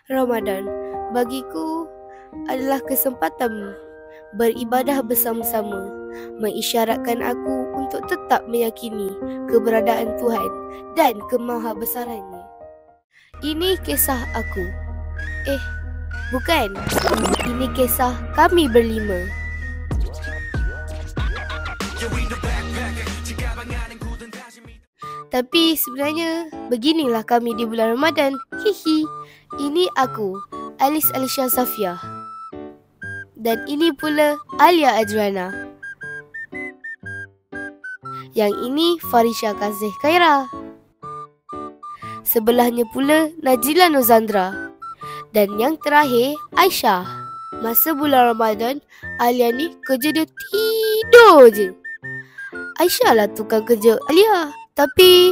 Ramadan bagiku adalah kesempatan beribadah bersama-sama, mengisyaratkan aku untuk tetap meyakini keberadaan Tuhan dan kemahabesarannya. Ini kisah aku. Bukan. Ini kisah kami berlima. Tapi sebenarnya beginilah kami di bulan Ramadan. Hihi. Ini aku, Alice Alisha Safia. Dan ini pula Alia Adriana. Yang ini Farisha Kazih Khaira. Sebelahnya pula Najila Nuzandra. Dan yang terakhir Aisyah. Masa bulan Ramadan, Alia ni kerja dia tidur je. Aisyah lah tukang kerja Alia, tapi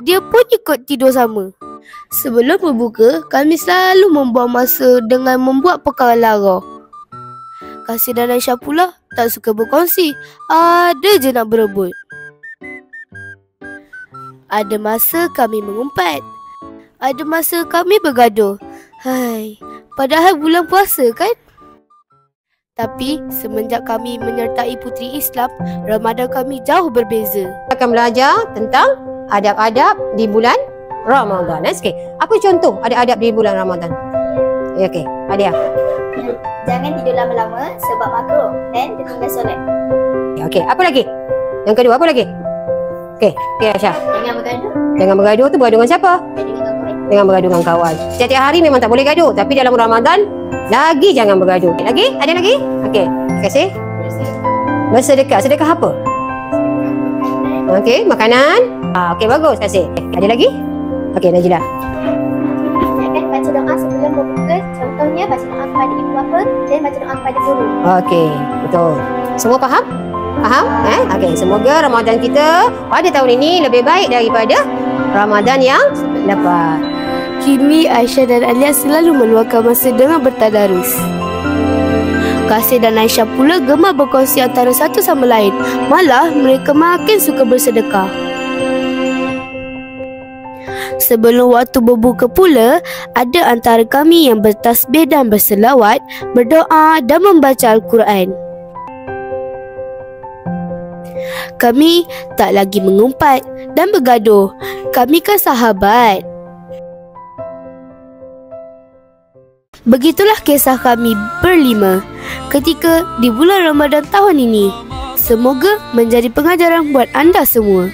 dia pun ikut tidur sama. Sebelum berbuka, kami selalu membuang masa dengan membuat perkara lara. Kasih dan Aisyah pula tak suka berkongsi, ada je nak berebut. Ada masa kami mengumpat, ada masa kami bergaduh. Padahal bulan puasa kan? Tapi semenjak kami menyertai puteri Islam, Ramadan kami jauh berbeza. Akan belajar tentang adab-adab di bulan Ramadan. Okey, apa contoh adab-adab di bulan Ramadan? Okey, Adia. Jangan tidur lama-lama sebab makruh dan tertinggal solat. Okey, apa lagi? Yang kedua apa lagi? Okey, Aisyah. Jangan bergaduh. Jangan bergaduh tu bergaduh dengan siapa? Dengan kawan. Dengan bergaduh dengan kawan. Setiap hari memang tak boleh gaduh, tapi dalam Ramadan lagi jangan bergaduh. Lagi? Ada lagi? Okey, terima kasih. Bersedekah. Sedekah apa? Okey, makanan. Okey, bagus. Terima kasih. Ada lagi? Okey, Najila. Jangan baca doa sebelum berbuka. Contohnya baca doa kepada ibu bapa dan baca doa kepada guru. Okey, betul. Semua faham? Faham? Okey, semoga Ramadan kita pada tahun ini lebih baik daripada Ramadan yang lepas. Kini Aisyah dan Alia selalu meluangkan masa dengan bertadarus. Kasih dan Aisyah pula gemar berkongsi antara satu sama lain. Malah mereka makin suka bersedekah. Sebelum waktu berbuka pula, ada antara kami yang bertasbih dan berselawat, berdoa dan membaca Al-Quran. Kami tak lagi mengumpat dan bergaduh. Kami kan sahabat. Begitulah kisah kami berlima ketika di bulan Ramadan tahun ini. Semoga menjadi pengajaran buat anda semua.